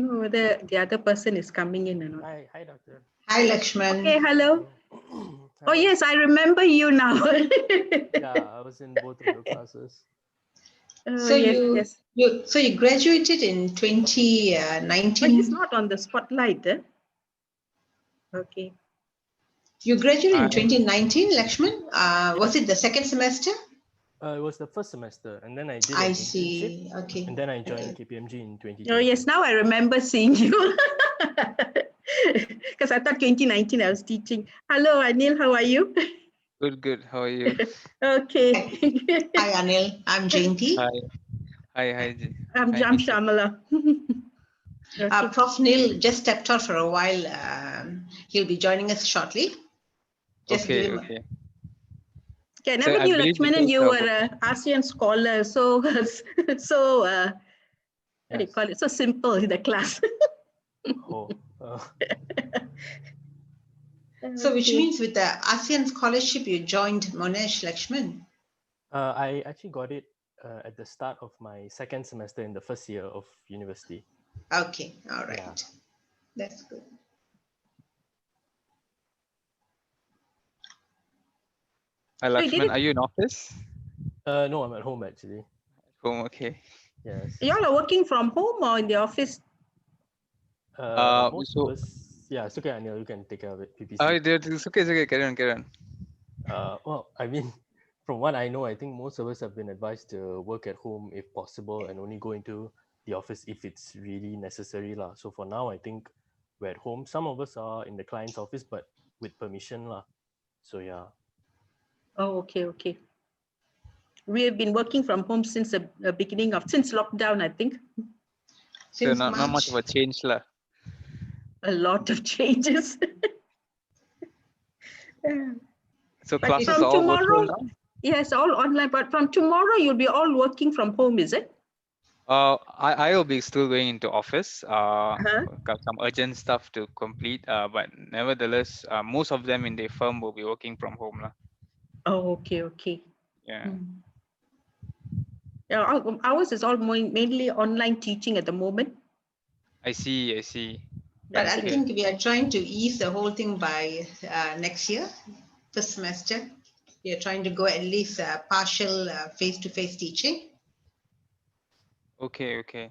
whether the other person is coming in or not. Hi, doctor. Hi, Lakshman. Okay, hello. Oh, Hi. yes, I remember you now. Yeah, I was in both of your classes. So yes. you graduated in But 2019. it's not on the spotlight. Okay. You graduated in 2019, Lakshman. Was it the second semester? It was the first semester, and then I did I an see. internship, Okay. and then I joined Okay. Kpmg in 2020. Oh, yes, now I remember seeing you. Because I thought 2019 I was teaching. Hello, Anil, how are you? Good. How are you? Okay. Hi, Anil. I'm Jayanti. Hi. I'm Hi, Jam Nisha. Shamala. Okay. Prof. Neil just stepped out for a while. He'll be joining us shortly. Just give him. Okay. Okay, I So never I knew, believe Lakshman, because you of- were an ASEAN scholar. So, what do you call it? So simple in the class. Oh, So, which Okay. means with the ASEAN scholarship, you joined Monash, Lakshman. I actually got it at the start of my second semester in the first year of university. Okay. All right. Yeah. That's good. Hi, So you did Lakshman, it- are you in office? No, I'm at home actually. Home, okay. Yes. Y'all are working from home or in the office? Most so- of us, yeah, it's okay, Anil, you can take care of it. PPC. It's okay. Carry on. Well, I mean, from what I know, I think most of us have been advised to work at home if possible and only go into the office if it's really necessary. So for now, I think we're at home. Some of us are in the client's office, but with permission. So yeah. Oh, okay. We have been working from home since the beginning since lockdown, I think. So Since not much March. of a change, lah. A lot of changes. So But classes from are all virtual tomorrow, now? yes, all online. But from tomorrow, you'll be all working from home, is it? I will be still going into office. Uh-huh. Got some urgent stuff to complete. But nevertheless, most of them in the firm will be working from home, lah. Oh, okay. Yeah. Mm. Yeah, ours is all mainly online teaching at the moment. I see. But I Okay. think we are trying to ease the whole thing by next year, first semester. We are trying to go at least partial face-to-face teaching. Okay.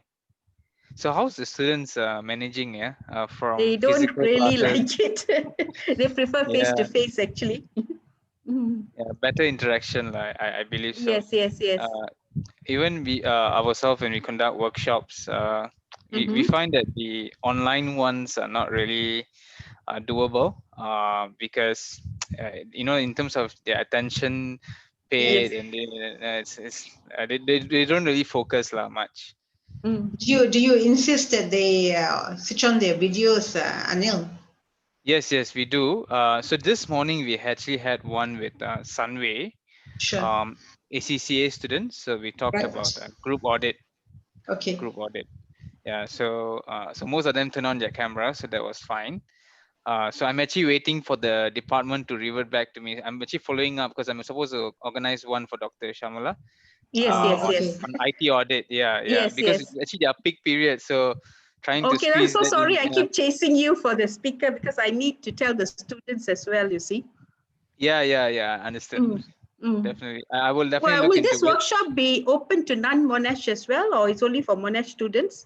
So how's the students managing? From They don't physical really classes? like it. They prefer Yeah. face-to-face, actually. Mm. Yeah, better interaction, I believe so. Yes. Even we ourselves when we conduct workshops, we find that the online ones are not really doable because in terms of their attention paid and they don't really focus much. Mm. Do you insist that they switch on their videos, Anil? Yes, we do. So this morning we actually had one with Sunway, Sure. ACCA students. So we talked Right. about group audit. Okay. Yeah, so most of them turn on their camera, so that was fine. So I'm actually waiting for the department to revert back to me. I'm actually following up because I'm supposed to organize one for Dr. Shamala. Yes. On IT audit. Yeah. Yes, Because yes. it's actually their peak period, so trying to Okay, I'm squeeze so that sorry. in. I keep chasing you for the speaker because I need to tell the students as well, you see. Yeah. Understood. Definitely. I will definitely Well, look will into this it. workshop be open to non-Monash as well, or it's only for Monash students?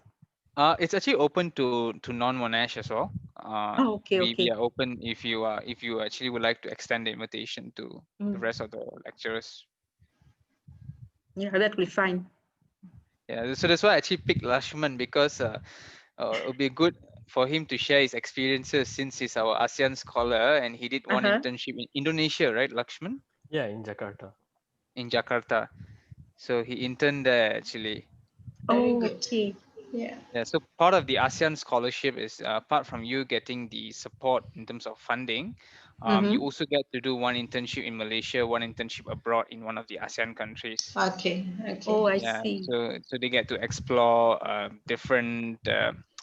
It's actually open to non-Monash as well. Okay. We are open if you actually would like to extend the invitation to the rest of the lecturers. Yeah, that will be fine. Yeah, so that's why I actually picked Lakshman because it would be good for him to share his experiences since he's our ASEAN scholar and he did one internship in Indonesia, right, Lakshman? Yeah, in Jakarta. In Jakarta. So he interned there actually. Very good. Okay. Yeah. Yeah, so part of the ASEAN scholarship is apart from you getting the support in terms of funding, you also get to do one internship in Malaysia, one internship abroad in one of the ASEAN countries. Okay. Oh, I Yeah, see. so they get to explore different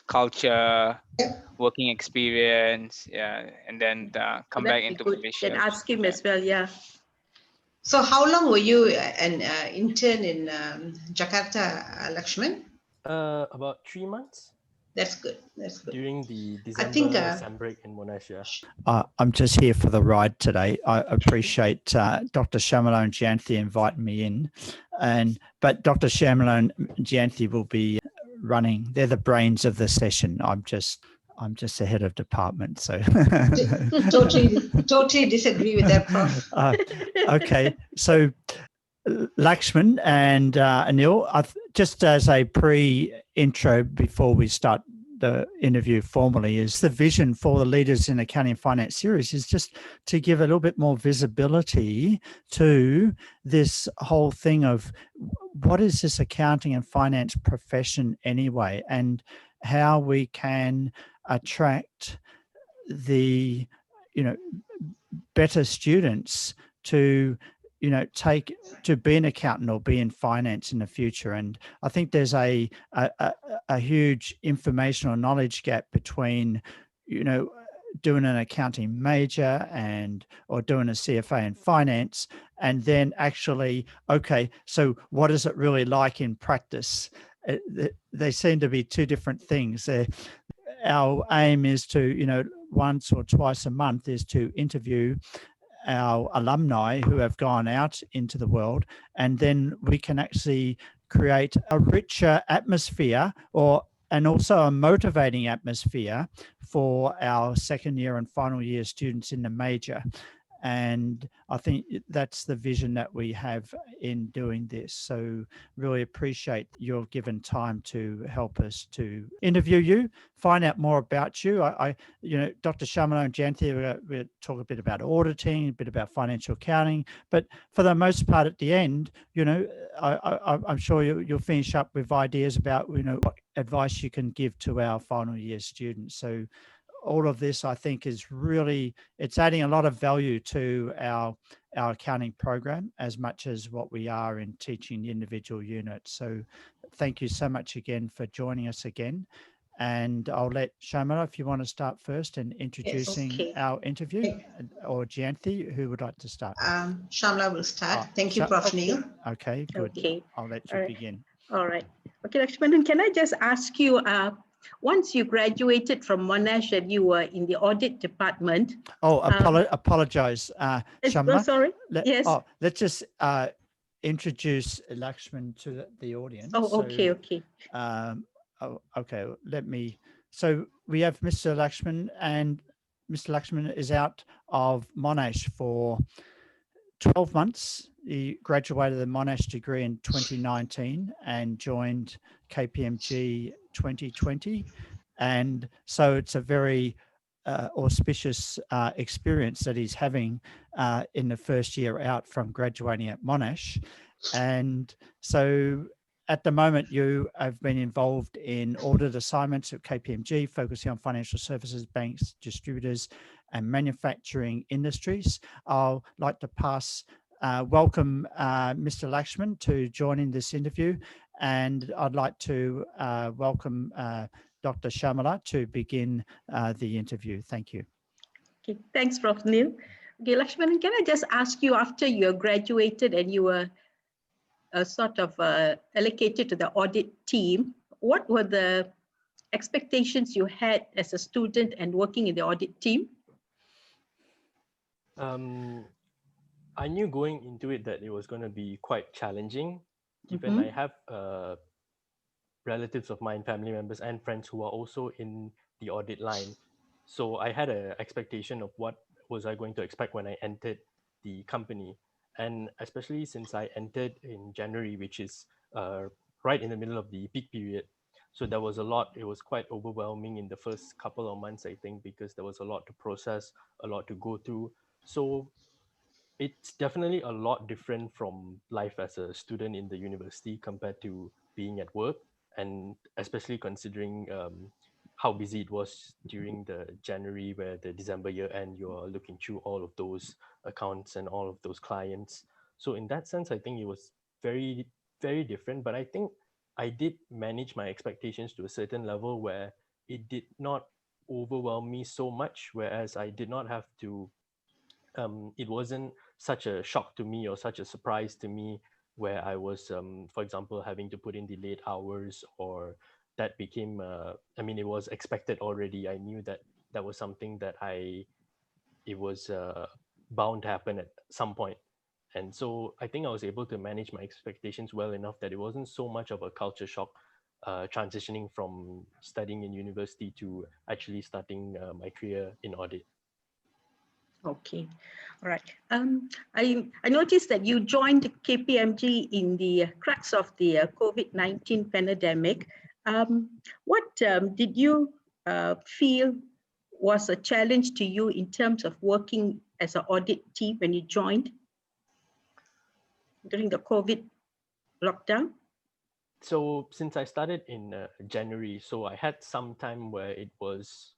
culture, working experience, and then come back into Malaysia. Can ask him as well, yeah. So how long were you an intern in Jakarta, Lakshman? About 3 months. That's good. That's good. During the I think December sem break in Monash, yeah. I'm just here for the ride today. I appreciate Dr. Shamala and Janthi inviting me in, but Dr. Shamala and Janthi will be running. They're the brains of the session. I'm just the head of department, so totally disagree with that, Prof. Okay, so Lakshman and Anil, just as a pre-intro before we start the interview formally, is the vision for the Leaders in Accounting and Finance series is just to give a little bit more visibility to this whole thing of what is this accounting and finance profession anyway, and how we can attract the better students to be an accountant or be in finance in the future. And I think there's a huge informational knowledge gap between doing an accounting major or doing a CFA in finance, and then actually, okay, so what is it really like in practice? They seem to be two different things. Our aim is to, once or twice a month, is to interview our alumni who have gone out into the world, and then we can actually create a richer atmosphere and also a motivating atmosphere for our second year and final year students in the major. And I think that's the vision that we have in doing this. So really appreciate your given time to help us to interview you, find out more about you. Dr. Shamala and Janthi, we talk a bit about auditing, a bit about financial accounting, but for the most part at the end, I'm sure you'll finish up with ideas about, what advice you can give to our final year students. So all of this, I think, is really, it's adding a lot of value to our accounting program as much as what we are in teaching the individual units. So thank you so much again for joining us again. And I'll let Shamala, if you want to start first and introducing our interview, or Janthi, who would like to start? Shamala will start. Thank you, Prof. Neil. Okay, good. Okay. I'll let you begin. All right. Okay, Lakshman, can I just ask you, once you graduated from Monash and you were in the audit department. Apologize, Shamala. Sorry. Yes. Let's just introduce Lakshman to the audience. Okay. Okay. So we have Mr. Lakshman, and Mr. Lakshman is out of Monash for 12 months. He graduated the Monash degree in 2019 and joined Kpmg 2020. And so it's a very auspicious experience that he's having in the first year out from graduating at Monash. And so at the moment, you have been involved in audit assignments at Kpmg, focusing on financial services, banks, distributors, and manufacturing industries. I'd like to welcome Mr. Lakshman to joining this interview, and I'd like to welcome Dr. Shamala to begin the interview. Thank you. Okay, thanks, Prof. Neil. Okay, Lakshman, can I just ask you, after you graduated and you were allocated to the audit team, what were the expectations you had as a student and working in the audit team? I knew going into it that it was going to be quite challenging, given I have relatives of mine, family members, and friends who are also in the audit line. So I had an expectation of what was I going to expect when I entered the company. And especially since I entered in January, which is right in the middle of the peak period. So there was a lot, it was quite overwhelming in the first couple of months, I think, because there was a lot to process, a lot to go through. So it's definitely a lot different from life as a student in the university compared to being at work, and especially considering how busy it was during the January, where the December year end, you're looking through all of those accounts and all of those clients. So in that sense, I think it was very, very different, but I think I did manage my expectations to a certain level where it did not overwhelm me so much, whereas I did not have to, it wasn't such a shock to me or such a surprise to me where I was, for example, having to put in the late hours or that became, I mean, it was expected already. I knew that that was something that it was bound to happen at some point. And so I think I was able to manage my expectations well enough that it wasn't so much of a culture shock transitioning from studying in university to actually starting my career in audit. Okay, all right. I noticed that you joined KPMG in the crux of the COVID-19 pandemic. What did you feel was a challenge to you in terms of working as an audit team when you joined during the COVID lockdown? So since I started in January, so I had some time where it was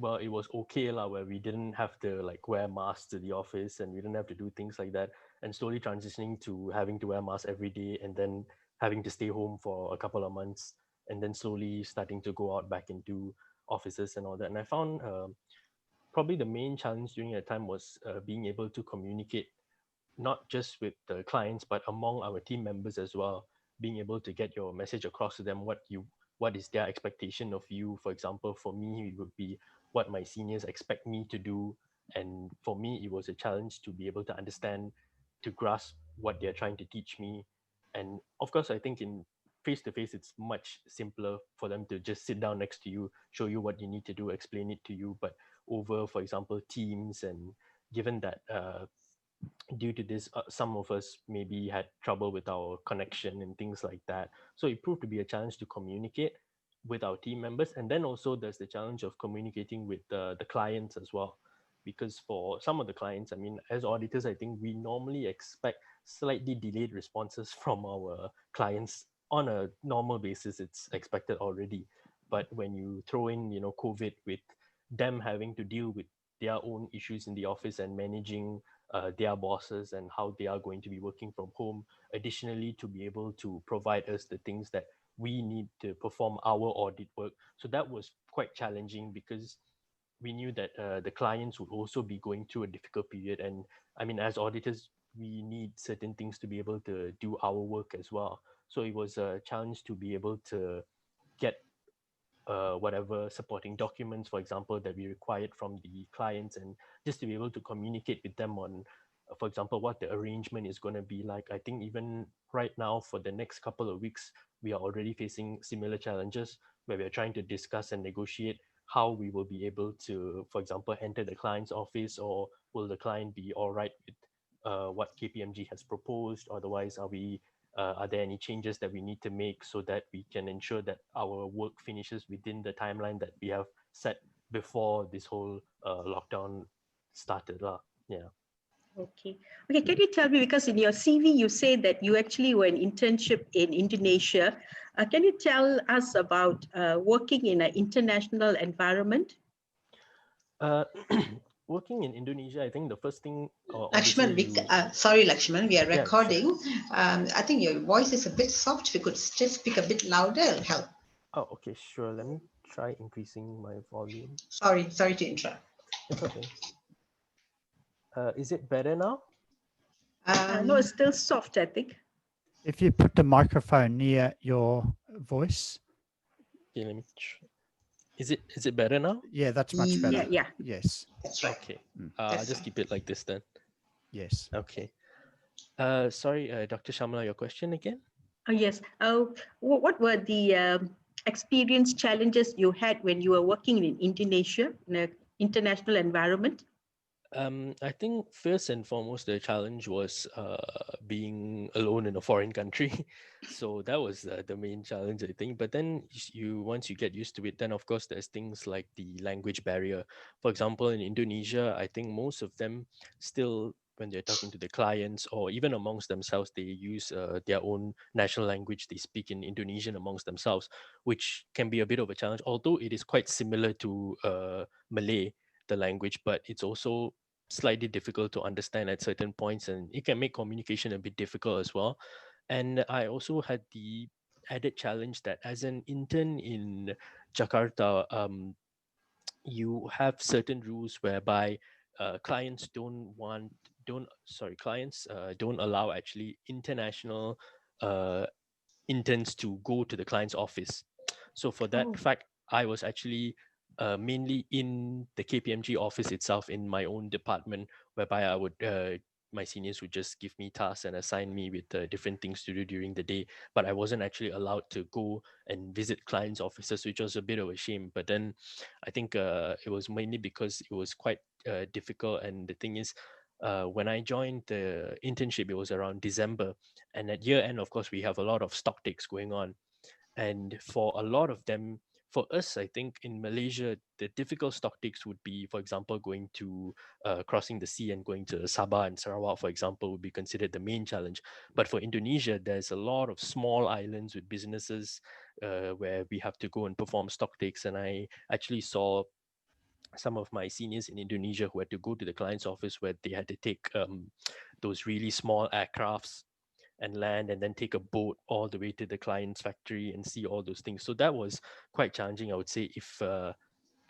okay lah, where we didn't have to like wear masks to the office and we didn't have to do things like that, and slowly transitioning to having to wear masks every day and then having to stay home for a couple of months and then slowly starting to go out back into offices and all that. And I found probably the main challenge during that time was being able to communicate not just with the clients but among our team members as well, being able to get your message across to them, what is their expectation of you. For example, for me, it would be what my seniors expect me to do. And for me, it was a challenge to be able to understand, to grasp what they're trying to teach me. And of course, I think in face to face, it's much simpler for them to just sit down next to you, show you what you need to do, explain it to you. But over, for example, Teams, and given that due to this, some of us maybe had trouble with our connection and things like that. So it proved to be a challenge to communicate with our team members. And then also there's the challenge of communicating with the clients as well. Because for some of the clients, I mean, as auditors, I think we normally expect slightly delayed responses from our clients. On a normal basis, it's expected already. But when you throw in, COVID, with them having to deal with their own issues in the office and managing their bosses and how they are going to be working from home, additionally to be able to provide us the things that we need to perform our audit work. So that was quite challenging because we knew that the clients would also be going through a difficult period. And I mean, as auditors, we need certain things to be able to do our work as well. So it was a challenge to be able to get whatever supporting documents, for example, that we required from the clients, and just to be able to communicate with them on, for example, what the arrangement is going to be like. I think even right now, for the next couple of weeks, we are already facing similar challenges where we are trying to discuss and negotiate how we will be able to, for example, enter the client's office, or will the client be all right with what KPMG has proposed? Otherwise, are there any changes that we need to make so that we can ensure that our work finishes within the timeline that we have set before this whole lockdown started? Yeah. Okay. Okay, can you tell me, because in your CV, you say that you actually were an internship in Indonesia. Can you tell us about working in an international environment? Working in Indonesia, I think the first thing... Lakshman, sorry, Lakshman, we are recording. Yeah, sure. I think your voice is a bit soft. If you could just speak a bit louder, it'll help. Oh, okay, sure. Let me try increasing my volume. Sorry to interrupt. It's okay. Is it better now? No, it's still soft, I think. If you put the microphone near your voice. Okay, let me try. Is it better now? Yeah, that's much better. Yeah. Yes. That's right. Okay. I'll just keep it like this then. Yes. Okay. Sorry, Dr. Shamla, your question again? Oh, yes. What were the experience challenges you had when you were working in Indonesia in an international environment? I think first and foremost, the challenge was being alone in a foreign country. So that was the main challenge, I think. But then once you get used to it, then of course there's things like the language barrier. For example, in Indonesia, I think most of them still, when they're talking to the clients or even amongst themselves, they use their own national language. They speak in Indonesian amongst themselves, which can be a bit of a challenge, although it is quite similar to Malay, the language, but it's also slightly difficult to understand at certain points, and it can make communication a bit difficult as well. And I also had the added challenge that as an intern in Jakarta, you have certain rules whereby clients don't allow actually international interns to go to the client's office. So for that Oh. fact, I was actually mainly in the KPMG office itself in my own department, whereby I would my seniors would just give me tasks and assign me with different things to do during the day. But I wasn't actually allowed to go and visit clients' offices, which was a bit of a shame. But then I think it was mainly because it was quite difficult. And the thing is, when I joined the internship, it was around December. And at year end, of course, we have a lot of stock takes going on. And for a lot of them, for us, I think in Malaysia, the difficult stock takes would be, for example, going to crossing the sea and going to Sabah and Sarawak, for example, would be considered the main challenge. But for Indonesia, there's a lot of small islands with businesses where we have to go and perform stock takes. And I actually saw some of my seniors in Indonesia who had to go to the client's office where they had to take those really small aircrafts and land and then take a boat all the way to the client's factory and see all those things. So that was quite challenging, I would say, if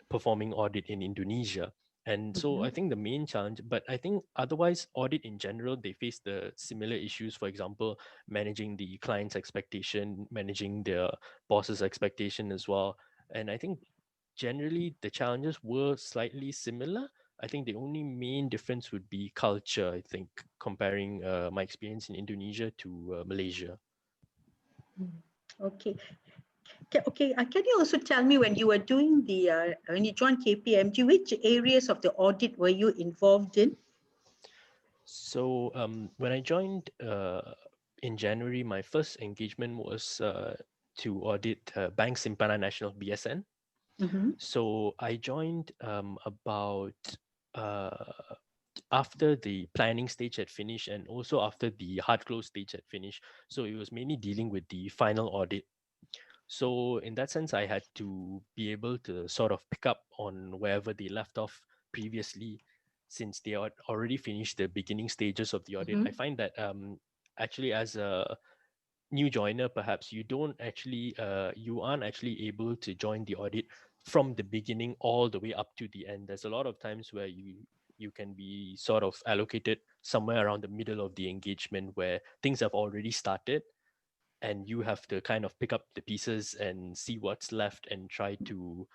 performing audit in Indonesia. And so I think the main challenge, but I think otherwise audit in general, they face the similar issues. For example, managing the client's expectation, managing their boss's expectation as well. And I think generally the challenges were slightly similar. I think the only main difference would be culture, I think, comparing my experience in Indonesia to Malaysia. Okay. Okay. Can you also tell me when you were doing when you joined KPMG, which areas of the audit were you involved in? So when I joined in January, my first engagement was to audit Bank Simpanan Nasional (BSN). So I joined about after the planning stage had finished and also after the hard close stage had finished. So it was mainly dealing with the final audit. So in that sense, I had to be able to sort of pick up on wherever they left off previously, since they had already finished the beginning stages of the audit. I find that actually as a new joiner, perhaps you aren't actually able to join the audit from the beginning all the way up to the end. There's a lot of times where you can be sort of allocated somewhere around the middle of the engagement where things have already started and you have to kind of pick up the pieces and see what's left and try to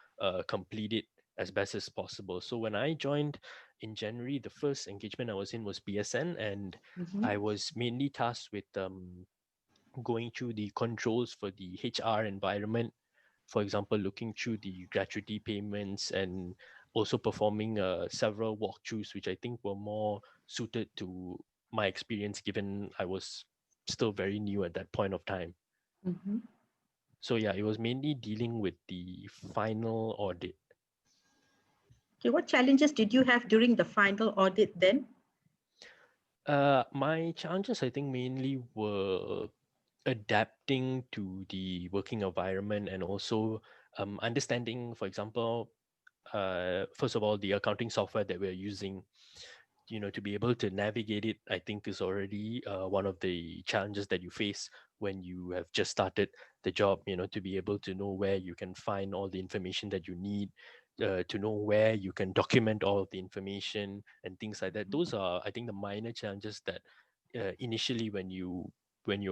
complete it as best as possible. So when I joined in January, the first engagement I was in was BSN, and I was mainly tasked with going through the controls for the HR environment. For example, looking through the gratuity payments and also performing several walkthroughs, which I think were more suited to my experience, given I was still very new at that point of time. So yeah, it was mainly dealing with the final audit. Okay, what challenges did you have during the final audit then? My challenges, I think, mainly were adapting to the working environment and also understanding, for example, first of all, the accounting software that we're using, to be able to navigate it, I think is already one of the challenges that you face when you have just started the job, to be able to know where you can find all the information that you need, to know where you can document all of the information and things like that. Those are, I think, the minor challenges that initially when you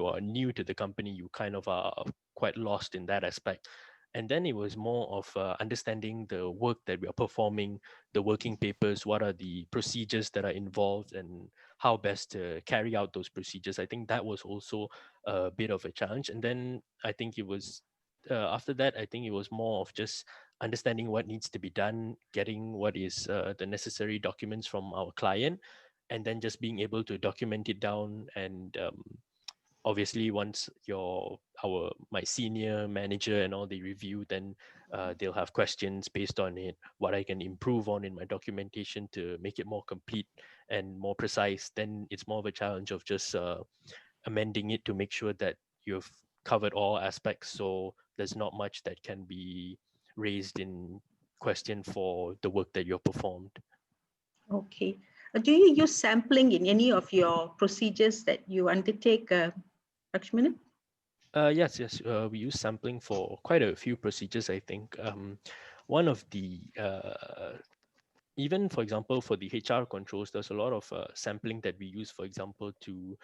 are new to the company, you kind of are quite lost in that aspect. And then it was more of understanding the work that we are performing, the working papers, what are the procedures that are involved, and how best to carry out those procedures. I think that was also a bit of a challenge. And then I think it was, after that, I think it was more of just understanding what needs to be done, getting what is the necessary documents from our client, and then just being able to document it down. And obviously once my senior manager and all they review, then they'll have questions based on it, what I can improve on in my documentation to make it more complete and more precise. Then it's more of a challenge of just amending it to make sure that you've covered all aspects, so there's not much that can be raised in question for the work that you've performed. Okay. Do you use sampling in any of your procedures that you undertake, Lakshman? Yes. We use sampling for quite a few procedures, I think. One of the even, for example, for the HR controls, there's a lot of sampling that we use, for example, to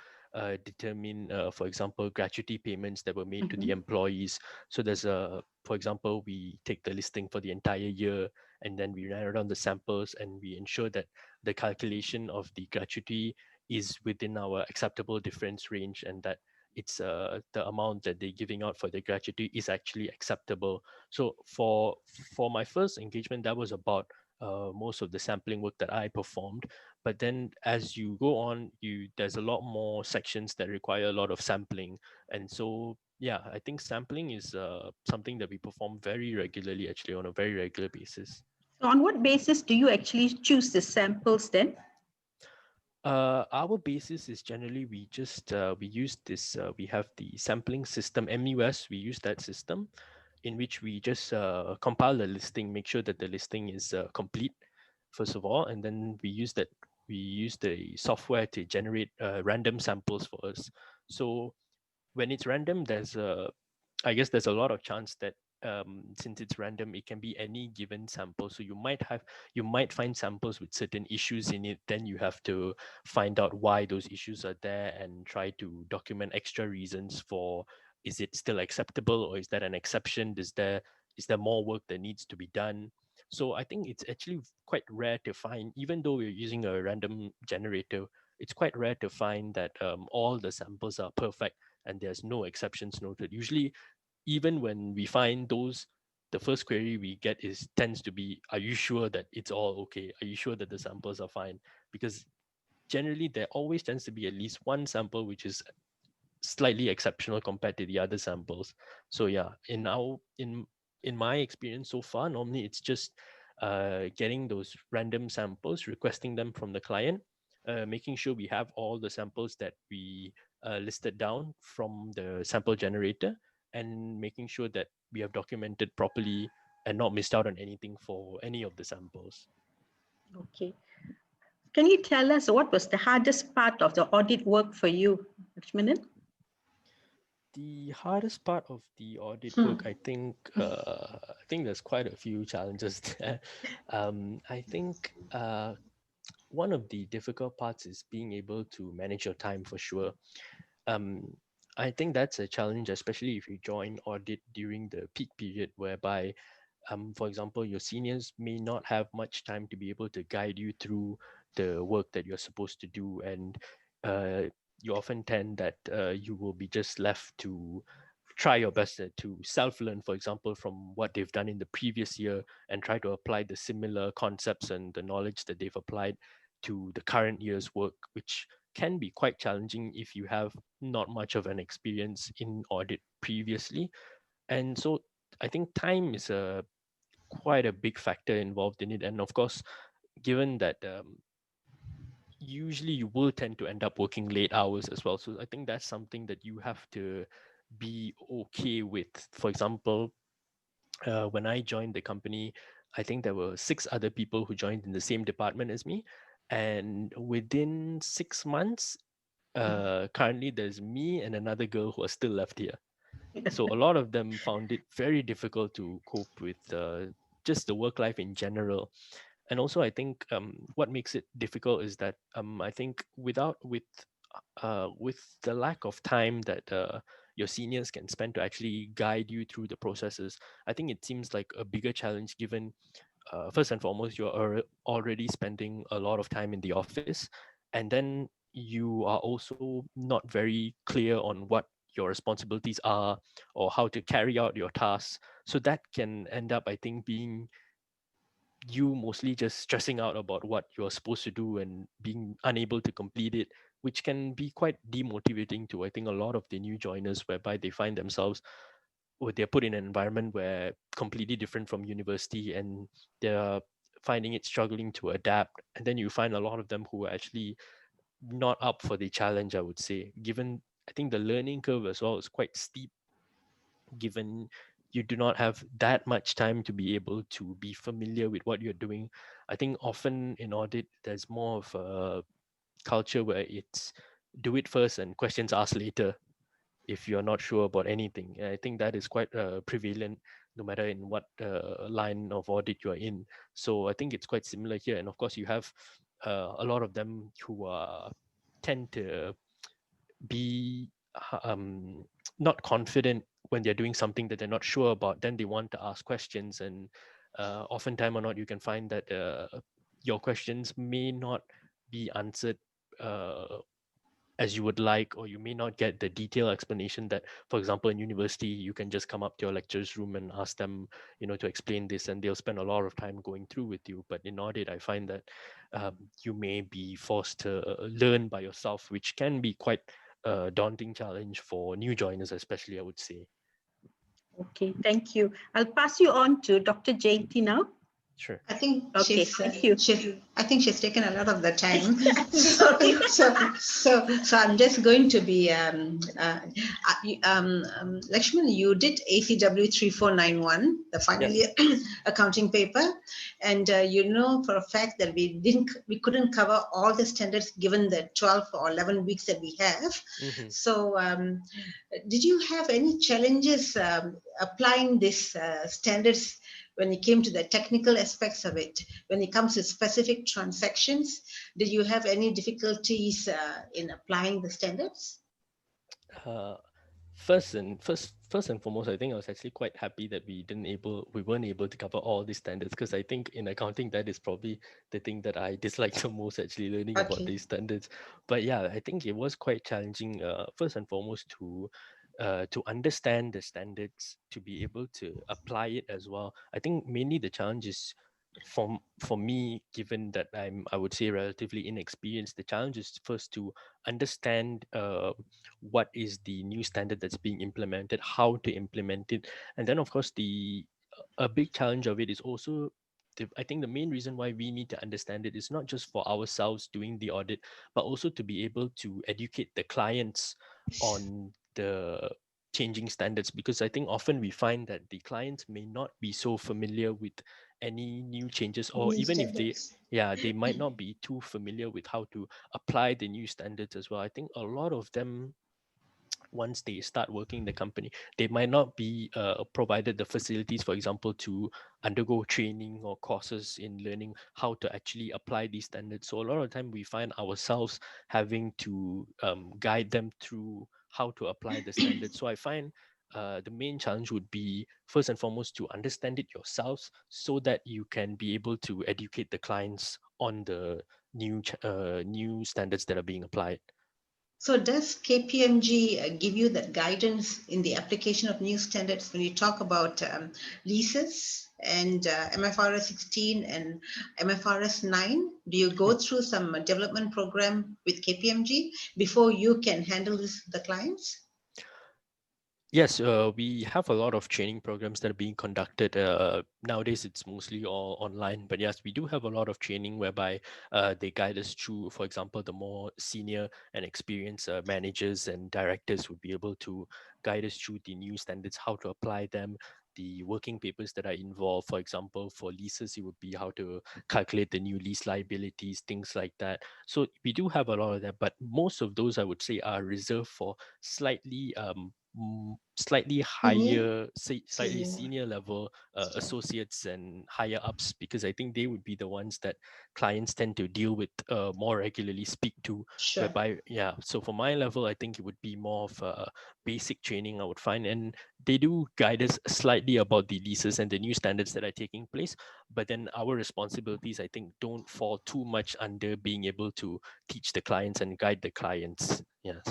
determine, for example, gratuity payments that were made to the employees. So there's for example, we take the listing for the entire year, and then we narrow down the samples, and we ensure that the calculation of the gratuity is within our acceptable difference range, and that it's the amount that they're giving out for the gratuity is actually acceptable. So for my first engagement, that was about most of the sampling work that I performed. But then as you go on, there's a lot more sections that require a lot of sampling. And so, yeah, I think sampling is something that we perform very regularly, actually, on a very regular basis. So on what basis do you actually choose the samples then? Our basis is generally we just we use this we have the sampling system MUS. We use that system in which we just compile the listing, make sure that the listing is complete first of all, and then we use the software to generate random samples for us. So when it's random, I guess there's a lot of chance that since it's random, it can be any given sample. So you might find samples with certain issues in it. Then you have to find out why those issues are there and try to document extra reasons for, is it still acceptable, or is that an exception? Is there more work that needs to be done? So I think it's actually quite rare to find, even though we're using a random generator, it's quite rare to find that all the samples are perfect and there's no exceptions noted. Usually, even when we find those, the first query we get tends to be, are you sure that it's all okay? Are you sure that the samples are fine? Because generally there always tends to be at least one sample which is slightly exceptional compared to the other samples. So yeah, in my experience so far, normally it's just getting those random samples, requesting them from the client, making sure we have all the samples that we listed down from the sample generator, and making sure that we have documented properly and not missed out on anything for any of the samples. Okay. Can you tell us what was the hardest part of the audit work for you, Lakshmanan? The hardest part of the audit work, I think there's quite a few challenges there. I think one of the difficult parts is being able to manage your time, for sure. I think that's a challenge, especially if you join audit during the peak period, whereby, for example, your seniors may not have much time to be able to guide you through the work that you're supposed to do, and you often tend that you will be just left to try your best to self-learn, for example, from what they've done in the previous year, and try to apply the similar concepts and the knowledge that they've applied to the current year's work, which can be quite challenging if you have not much of an experience in audit previously. And so I think time is quite a big factor involved in it. And of course, given that usually you will tend to end up working late hours as well. So I think that's something that you have to be okay with. For example, when I joined the company, I think there were 6 other people who joined in the same department as me. And within 6 months, currently there's me and another girl who are still left here. So a lot of them found it very difficult to cope with just the work life in general. And also, I think what makes it difficult is that I think with the lack of time that your seniors can spend to actually guide you through the processes, I think it seems like a bigger challenge, given first and foremost, you're already spending a lot of time in the office, and then you are also not very clear on what your responsibilities are or how to carry out your tasks. So that can end up, I think, being you mostly just stressing out about what you're supposed to do and being unable to complete it, which can be quite demotivating to, I think, a lot of the new joiners, whereby they find themselves, or they're put in an environment where completely different from university, and they're finding it struggling to adapt. And then you find a lot of them who are actually not up for the challenge, I would say, given I think the learning curve as well is quite steep, given you do not have that much time to be able to be familiar with what you're doing. I think often in audit, there's more of a culture where it's do it first and questions asked later if you're not sure about anything. And I think that is quite prevalent no matter in what line of audit you're in. So I think it's quite similar here. And of course, you have a lot of them who tend to be not confident when they're doing something that they're not sure about. Then they want to ask questions, and oftentimes or not, you can find that your questions may not be answered as you would like, or you may not get the detailed explanation that, for example, in university, you can just come up to your lecturer's room and ask them, to explain this, and they'll spend a lot of time going through with you. But in audit, I find that you may be forced to learn by yourself, which can be quite a daunting challenge for new joiners, especially, I would say. Okay, thank you. I'll pass you on to Dr. Jayanti now. Sure. I think Okay, thank you. she's taken a lot of the time. so I'm just going to be Lakshman, you did ACW 3491, the final year accounting paper, and you know for a fact that we couldn't cover all the standards given the 12 or 11 weeks that we have. Mm-hmm. So did you have any challenges applying these standards when it came to the technical aspects of it? When it comes to specific transactions, did you have any difficulties in applying the standards? First and foremost, I think I was actually quite happy that we weren't able to cover all these standards, because I think in accounting that is probably the thing that I dislike the most, actually learning about these standards. But yeah, I think it was quite challenging. First and foremost, to understand the standards, to be able to apply it as well. I think mainly the challenge is for me, given that I would say relatively inexperienced, the challenge is first to understand what is the new standard that's being implemented, how to implement it, and then of course a big challenge of it is also I think the main reason why we need to understand it is not just for ourselves doing the audit, but also to be able to educate the clients on the changing standards, because I think often we find that the clients may not be so familiar with any new changes, or even if they might not be too familiar with how to apply the new standards as well. I think a lot of them, once they start working in the company, they might not be provided the facilities, for example, to undergo training or courses in learning how to actually apply these standards. So a lot of the time we find ourselves having to guide them through how to apply the standards. So I find the main challenge would be first and foremost to understand it yourselves, so that you can be able to educate the clients on the new standards that are being applied. So does KPMG give you that guidance in the application of new standards when you talk about leases and MFRS 16 and MFRS 9? Do you go through some development program with KPMG before you can handle this with the clients? Yes, we have a lot of training programs that are being conducted. Nowadays, it's mostly all online. But yes, we do have a lot of training whereby they guide us through, for example, the more senior and experienced managers and directors would be able to guide us through the new standards, how to apply them, the working papers that are involved. For example, for leases, it would be how to calculate the new lease liabilities, things like that. So we do have a lot of that, but most of those, I would say, are reserved for slightly higher, slightly senior level associates and higher ups, because I think they would be the ones that clients tend to deal with more regularly, speak to. Sure. Whereby, yeah, so for my level, I think it would be more of a basic training, I would find, and they do guide us slightly about the leases and the new standards that are taking place. But then our responsibilities, I think, don't fall too much under being able to teach the clients and guide the clients. Yes.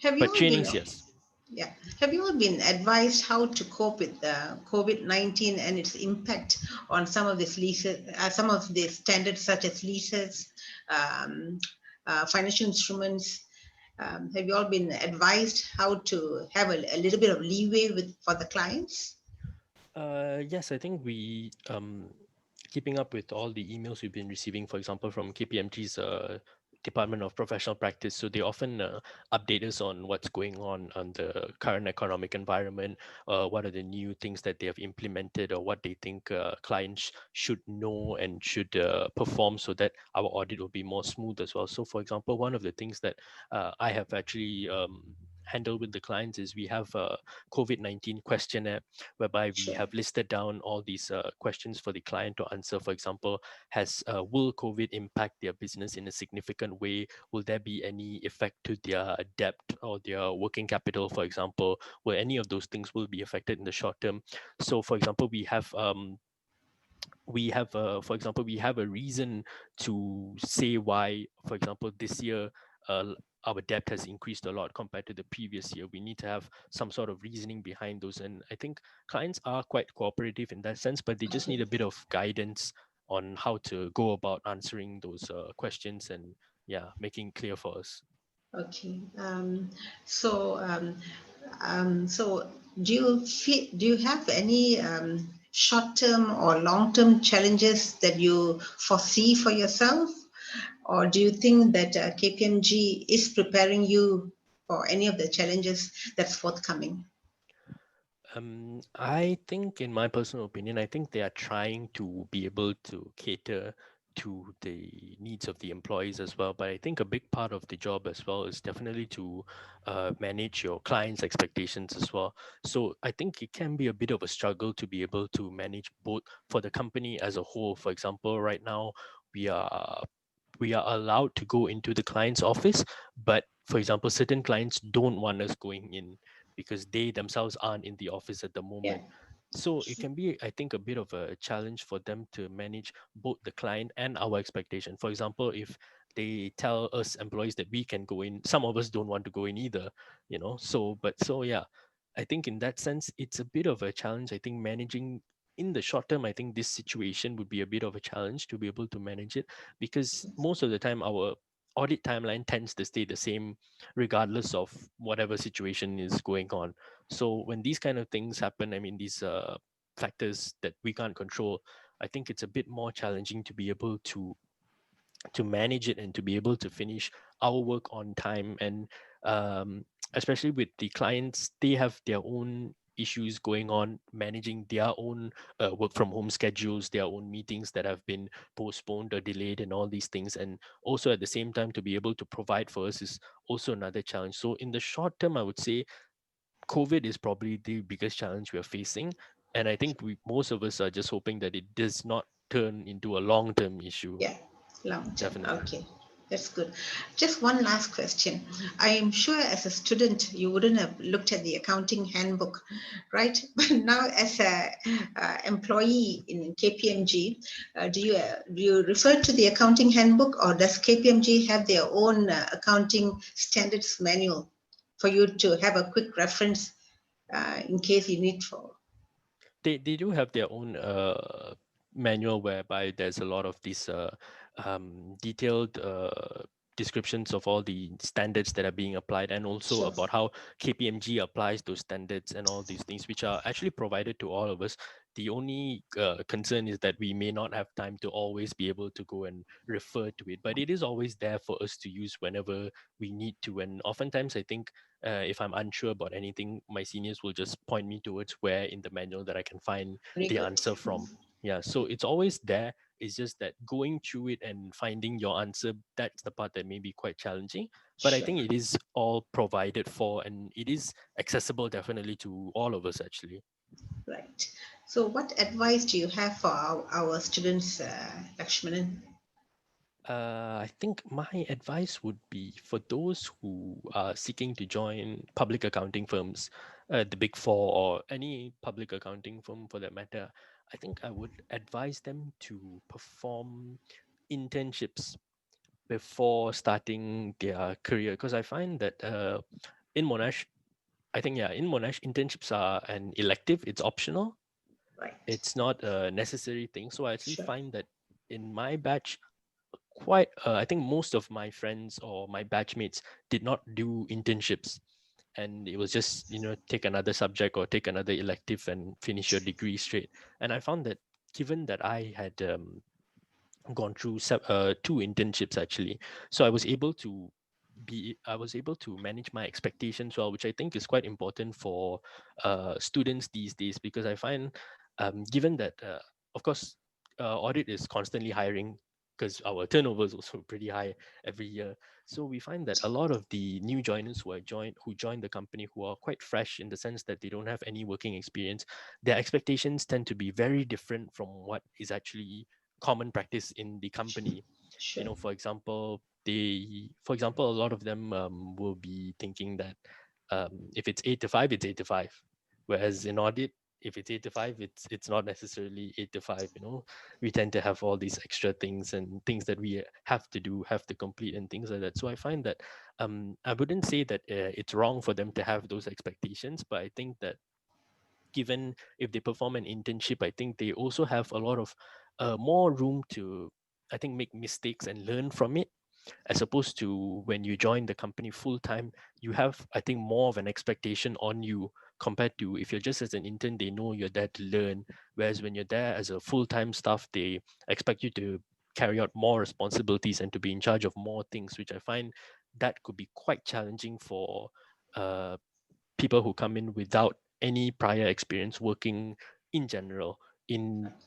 But trainings, yes. Yeah. Have you all been advised how to cope with COVID-19 and its impact on some of these leases, some of the standards such as leases, financial instruments? Have you all been advised how to have a little bit of leeway for the clients? Yes, I think we keeping up with all the emails we've been receiving, for example, from KPMG's Department of Professional Practice. So they often update us on what's going on the current economic environment, what are the new things that they have implemented, or what they think clients should know and should perform, so that our audit will be more smooth as well. So for example, one of the things that I have actually handle with the clients is we have a COVID-19 questionnaire whereby we Sure. have listed down all these questions for the client to answer. For example, will COVID impact their business in a significant way? Will there be any effect to their debt or their working capital, for example? Will any of those things will be affected in the short term? So, for example, for example, we have a reason to say why, for example, this year our debt has increased a lot compared to the previous year. We need to have some sort of reasoning behind those, and I think clients are quite cooperative in that sense, but they just need a bit of guidance on how to go about answering those questions and making clear for us. Okay. So do you have any short-term or long-term challenges that you foresee for yourself, or do you think that KPMG is preparing you for any of the challenges that's forthcoming? I think, in my personal opinion, I think they are trying to be able to cater to the needs of the employees as well. But I think a big part of the job as well is definitely to manage your clients' expectations as well. So I think it can be a bit of a struggle to be able to manage both for the company as a whole. For example, right now we are allowed to go into the client's office, but for example, certain clients don't want us going in because they themselves aren't in the office at the Yeah. moment. So it can be, I think, a bit of a challenge for them to manage both the client and our expectation. For example, if they tell us employees that we can go in, some of us don't want to go in either, so yeah, I think in that sense, it's a bit of a challenge. I think managing in the short term, I think this situation would be a bit of a challenge to be able to manage it, because most of the time our audit timeline tends to stay the same regardless of whatever situation is going on. So when these kind of things happen, I mean, these factors that we can't control, I think it's a bit more challenging to be able to manage it and to be able to finish our work on time. And especially with the clients, they have their own issues going on, managing their own work from home schedules, their own meetings that have been postponed or delayed, and all these things. And also at the same time, to be able to provide for us is also another challenge. So in the short term, I would say COVID is probably the biggest challenge we are facing. And I think most of us are just hoping that it does not turn into a long-term issue. Yeah, long term. Definitely. Okay, that's good. Just one last question. I am sure as a student, you wouldn't have looked at the accounting handbook, right? But now as a employee in KPMG, do you refer to the accounting handbook, or does KPMG have their own accounting standards manual for you to have a quick reference in case you need for? They do have their own manual whereby there's a lot of these detailed descriptions of all the standards that are being applied, and also Sure. about how KPMG applies those standards and all these things, which are actually provided to all of us. The only concern is that we may not have time to always be able to go and refer to it, but it is always there for us to use whenever we need to. And oftentimes, I think if I'm unsure about anything, my seniors will just point me towards where in the manual that I can find Very the good. answer from. Yeah, so it's always there. It's just that going through it and finding your answer, that's the part that may be quite challenging. But I Sure. think it is all provided for, and it is accessible definitely to all of us actually. Right. So what advice do you have for our students, Lakshmanan? I think my advice would be for those who are seeking to join public accounting firms, the Big Four or any public accounting firm for that matter. I think I would advise them to perform internships before starting their career, because I find that in Monash, in Monash, internships are an elective. It's optional. Right. It's not a necessary thing. So I actually Sure. find that in my batch, I think most of my friends or my batchmates did not do internships, and it was just take another subject or take another elective and finish your degree straight. And I found that given that I had gone through two internships actually, so I was able to manage my expectations well, which I think is quite important for students these days, because I find given that of course audit is constantly hiring because our turnover is also pretty high every year. So we find that a lot of the new joiners who join the company, who are quite fresh in the sense that they don't have any working experience, their expectations tend to be very different from what is actually common practice in the company. Sure. You know, for example, a lot of them will be thinking that if it's 8 to 5, it's 8 to 5. Whereas in audit, if it's 8 to 5, it's not necessarily 8 to 5. You know, we tend to have all these extra things and things that we have to complete and things like that. So I find that I wouldn't say that it's wrong for them to have those expectations, but I think that given if they perform an internship, I think they also have a lot of more room to, I think, make mistakes and learn from it, as opposed to when you join the company full time. You have, I think, more of an expectation on you compared to if you're just as an intern, they know you're there to learn. Whereas when you're there as a full-time staff, they expect you to carry out more responsibilities and to be in charge of more things, which I find that could be quite challenging for people who come in without any prior experience working in general.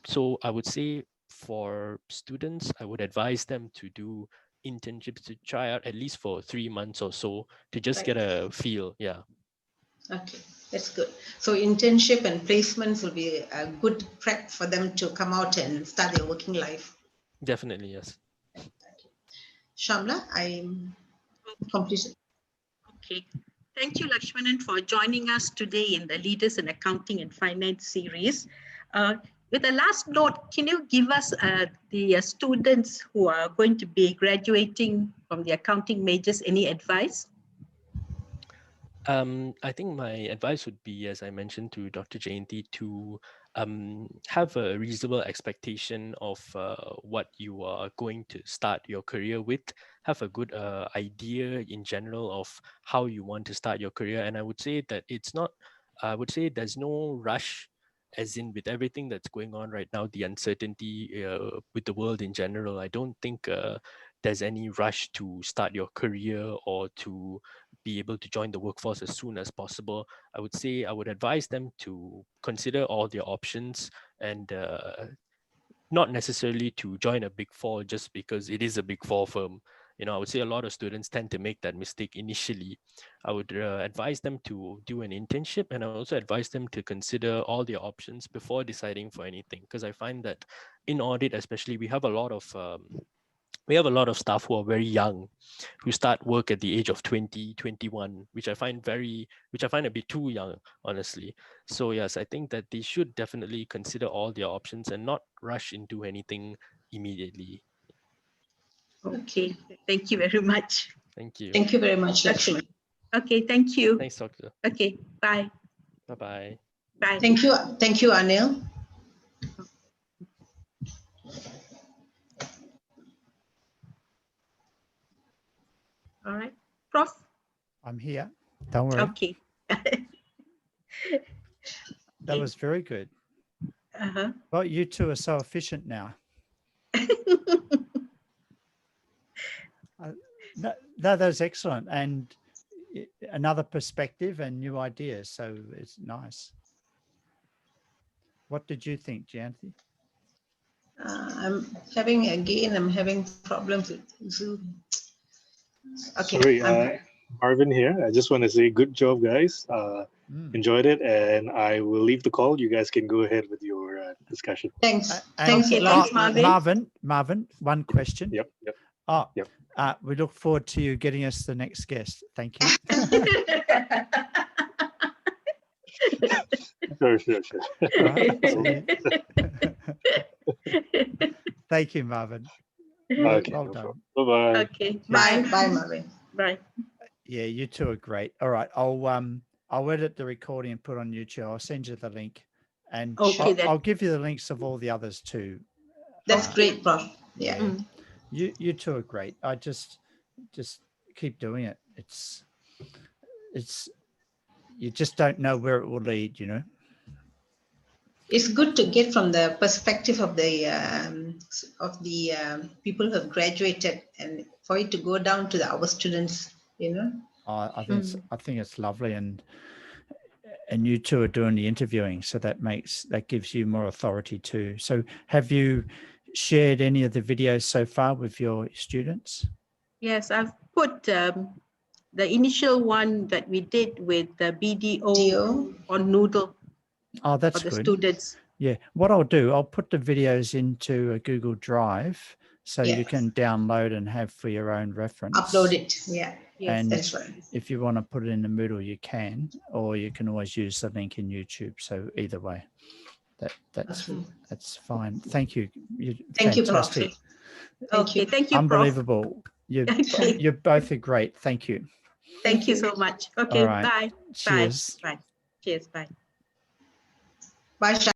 So I would say for students, I would advise them to do internships, to try out at least for 3 months or so to just get a feel. Yeah. Okay, that's good. So internship and placements will be a good prep for them to come out and start their working life. Definitely, yes. Shamla, I'm completed. Okay. Thank you, Lakshmanan, for joining us today in the Leaders in Accounting and Finance series. With a last note, can you give us the students who are going to be graduating from the accounting majors any advice? I think my advice would be, as I mentioned to Dr. Jayanti, to have a reasonable expectation of what you are going to start your career with. Have a good idea in general of how you want to start your career. And I would say that I would say there's no rush, as in with everything that's going on right now, the uncertainty with the world in general. I don't think there's any rush to start your career or to be able to join the workforce as soon as possible. I would say I would advise them to consider all their options and not necessarily to join a big four just because it is a big four firm. You know, I would say a lot of students tend to make that mistake initially. I would advise them to do an internship, and I also advise them to consider all their options before deciding for anything. Because I find that in audit, especially, we have a lot of staff who are very young, who start work at the age of 20, 21, which I find a bit too young, honestly. So yes, I think that they should definitely consider all their options and not rush into anything immediately. Okay, thank you very much. Thank you. Thank you very much, Lakshman. Okay, thank you. Thanks, Doctor. Okay, bye. Bye-bye. Bye. Thank you, Anil. All right, Prof. I'm here. Don't worry. Okay. That was very good. Uh-huh. Well, you two are so efficient now. No, that's excellent. And another perspective and new ideas. So it's nice. What did you think, Jayanti? I'm having problems with Zoom. Okay. Sorry, Marvin here. I just want to say good job, guys. Enjoyed it, and I will leave the call. You guys can go ahead with your discussion. Thanks. Thanks a lot, Marvin. Marvin, one question. Yep. Yep. We look forward to you getting us the next guest. Thank you. Sure. Thank you, Marvin. Okay, well done. Bye-bye. Okay, Bye, Marvin. Bye. Yeah, you two are great. All right, I'll edit the recording and put on YouTube. I'll send you the link, and I'll give you the links of all the others too. That's great, Prof. Yeah. You two are great. I just keep doing it. It's you just don't know where it will lead, you know. It's good to get from the perspective of the people who have graduated, and for it to go down to our students, you know. I think it's lovely, and you two are doing the interviewing, so that gives you more authority too. So have you shared any of the videos so far with your students? Yes, I've put the initial one that we did with the BDO Dio. on Noodle Oh, for that's the good. students. Yeah. What I'll do, I'll put the videos into a Google Drive so you Yes. can download and have for your own reference. Upload it. Yeah. Yes, And That's right. if you want to put it in the middle, you can, or you can always use the link in YouTube. So either way, that's fine. Thank you. You're Thank you, Prof. fantastic. Thank you. Okay, thank you, Prof. Unbelievable. Okay. You both are great. Thank you. Thank you so much. Okay, All right. bye. Cheers. Bye. Bye. Cheers. Bye. Bye, Sha.